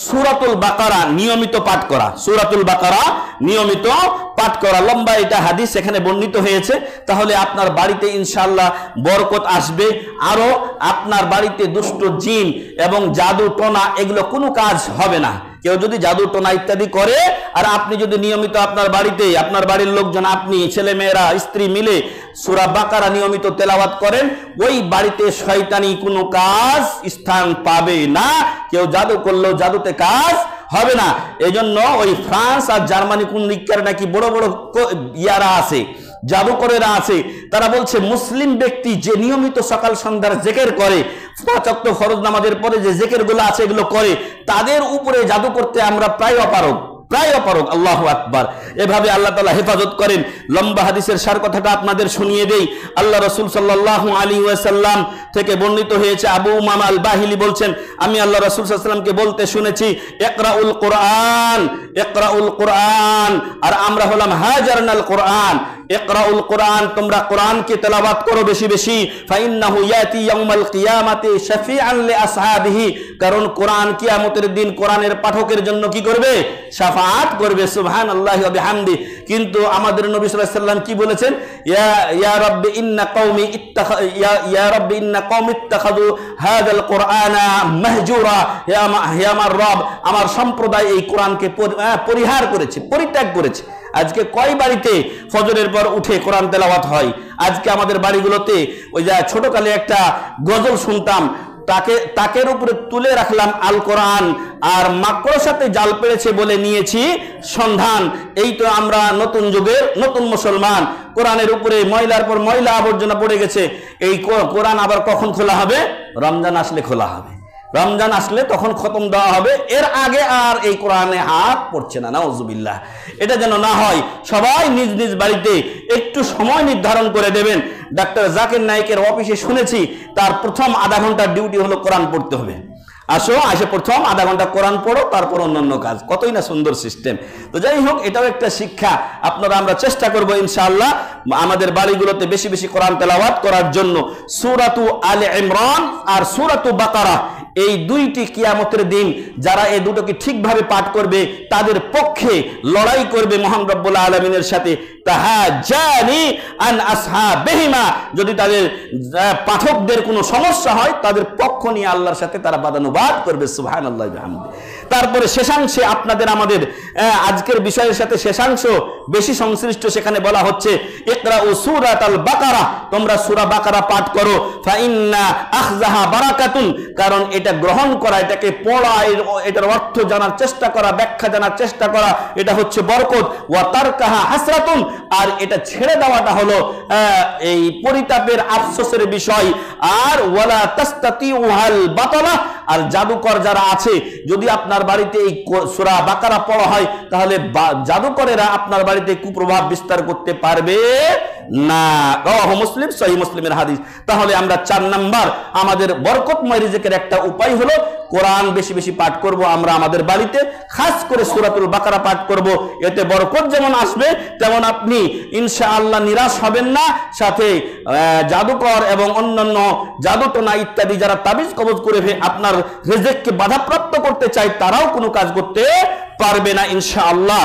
সূরাতুল বাকারা নিয়মিত পাঠ করা, সূরাতুল বাকারা নিয়মিত পাঠ করা। লম্বা এটা হাদিস এখানে বর্ণিত হয়েছে। তাহলে আপনার বাড়িতে ইনশাআল্লাহ বরকত আসবে। আরো আপনার বাড়িতে দুষ্ট জিন এবং জাদু টোনা এগুলো কোনো কাজ হবে না। কেউ যদি জাদু টোনা ইত্যাদি করে আর আপনি যদি নিয়মিত আপনার বাড়িতে, আপনার বাড়ির লোকজন, আপনি, ছেলে মেয়েরা, স্ত্রী মিলে সূরা বাকারা নিয়মিত তেলাওয়াত করেন, ওই বাড়িতে শয়তানি কোনো কাজ স্থান পাবে না। কেউ জাদু করলেও জাদুতে কাজ হবে না। এজন্য ওই ফ্রান্স আর জার্মানি কোন দিককার নাকি বড় বড় ইয়ারা আছে, জাদুকরেরা আছে, তারা বলছে মুসলিম ব্যক্তি যে নিয়মিত সকাল সন্ধ্যার জিকির করে, 5 ওয়াক্ত ফরজ নামাজের পরে যে জিকিরগুলো আছে এগুলো করে, তাদের উপরে জাদু করতে আমরা প্রায় অপারগ। আল্লাহু আকবার। এভাবে আল্লাহ তাআলা হেফাজত করেন। লম্বা হাদিসের সার কথাটা আপনাদের শুনিয়ে দেই। আল্লাহ রাসূল সাল্লাল্লাহু আলাইহি ওয়াসাল্লাম থেকে বর্ণিত হয়েছে, আবু উমামা আল বাহিলি বলছেন, আমি আল্লাহ রাসূল সাল্লাল্লাহু আলাইহি ওয়াসাল্লামকে বলতে শুনেছি, ইকরাউল কুরআন, ইকরাউল কুরআন। আর আমরা হলাম হাজারনাল কুরআন। ইকরাউল কুরআন, তোমরা কোরআনকে তেলাওয়াত করো বেশি বেশি। ফাইন্নাহু ইয়াতি ইয়াউমাল কিয়ামাতি শাফিআন লিআসহাবিহি, কারণ কোরআন কিয়ামতের দিন কোরআনের পাঠকের জন্য কি করবে? শাফাআত করবে। সুবহানাল্লাহি ওয়া বিহামদি। কিন্তু আমাদের নবী সাল্লাল্লাহু আলাইহি ওয়াসাল্লাম কি বলেছেন? ইয়া রাব্বি ইন্না কওমি ইয়া রাব্বি ইন্না কওমি ইত্তাখাযু হাযাল কুরআনা মাহজুরা। হে আমার রব, আমার সম্প্রদায় এই কোরআনকে পরিহার করেছে, পরিত্যাগ করেছে। আজকে কয় বাড়িতে ফজরের পর উঠে কোরআন তেলাওয়াত হয়? আজকে আমাদের বাড়িগুলোতে ওই যে ছোটকালে একটা গজল শুনতাম, তাকের উপরে তুলে রাখলাম আল কোরআন, আর মাকড়সাতে জাল পেড়েছে বলে নিয়েছি সন্ধান। এই তো আমরা নতুন যুগের নতুন মুসলমান। কোরআনের উপরে ময়লার পর ময়লা আবর্জনা পড়ে গেছে। এই কোরআন আবার কখন খোলা হবে? রমজান আসলে খোলা হবে। রমজান আসলে তখন খতম দেওয়া হবে। এর আগে আর এই কোরআনে হাত পড়ছে না। নাউজুবিল্লাহ। এটা যেন না হয়। সবাই নিজ নিজ বাড়িতে একটু সময় নির্ধারণ করে দেবেন। ডাক্তার জাকির নায়েকের অফিসে শুনেছি তার প্রথম আধা ঘন্টার ডিউটি হলো কোরআন পড়তে হবে। আসে প্রথম আধা ঘন্টা কোরআন পড়ো, তারপর অন্যান্য কাজ। কতই না সুন্দর সিস্টেম। তো যাই হোক, এটাও একটা শিক্ষা। আপনারা আমরা চেষ্টা করব ইনশাআল্লাহ আমাদের বাড়িগুলোতে বেশি বেশি কোরআন তেলাওয়াত করার জন্য। সূরাতু আলে ইমরান আর সূরাতু বাকারা, এই দুইটি কিয়ামতের দিন যারা এই দুটোকে ঠিকভাবে পাঠ করবে তাদের পক্ষে লড়াই করবে মহান রব্বুল আলামিনের সাথে। তাহাজ্জানি আন আসহাবিহিমা, যদি তাদের পাঠকদের কোনো সমস্যা হয় তাদের পক্ষ নিয়ে আল্লাহর সাথে তারা বাদানুবাদ করবে। সুবহানাল্লাহি ওয়া বিহামদিহি। তারপরে শেষাংশে আপনাদের আমাদের আজকের বিষয়ের সাথে শেষাংশ বেশি সংশ্লিষ্ট। সেখানে বলা হচ্ছে ইকরাউ সূরাতাল বাকারা, তোমরা সূরা বাকারা পাঠ করো। ফাইন্না আখযাহা বারাকাতুন, কারণ এটা গ্রহণ করা, এটাকে পড়া, এটার অর্থ জানার চেষ্টা করা, ব্যাখ্যা জানার চেষ্টা করা, এটা হচ্ছে বরকত। ওয়া তারকাহা হাসরাতুন, আর এটা ছেড়ে দেওয়াটা হলো এই পরিতাপের আফসোসের বিষয়। আর ওয়ালা তাস্তাতিউহাল বাতালা, আর জাদুকর যারা আছে, যদি আপনার বাড়িতে এই সূরা বাকারা পড়া হয় তাহলে জাদুকরেরা আপনার বাড়িতে কুপ্রভাব বিস্তার করতে পারবে না। রাওয়াহু মুসলিম, সহিহ মুসলিমের হাদিস। তাহলে আমরা 4 নাম্বার আমাদের বরকতময় রিজিকের একটা উপায় হলো কোরআন বেশি বেশি পাঠ করব আমরা আমাদের বাড়িতে, খাস করে সূরাতুল বাকারা পাঠ করব। এতে বরকত যেমন আসবে তেমন আপনি ইনশাআল্লাহ নিরাশ হবেন না। সাথে জাদুকর এবং অন্যান্য জাদুটোনা ইত্যাদি যারা তাবিজ কবজ করে আপনার রিজিককে বাধাপ্রাপ্ত করতে চায় তারাও কোনো কাজ করতে পারবে না ইনশাআল্লাহ।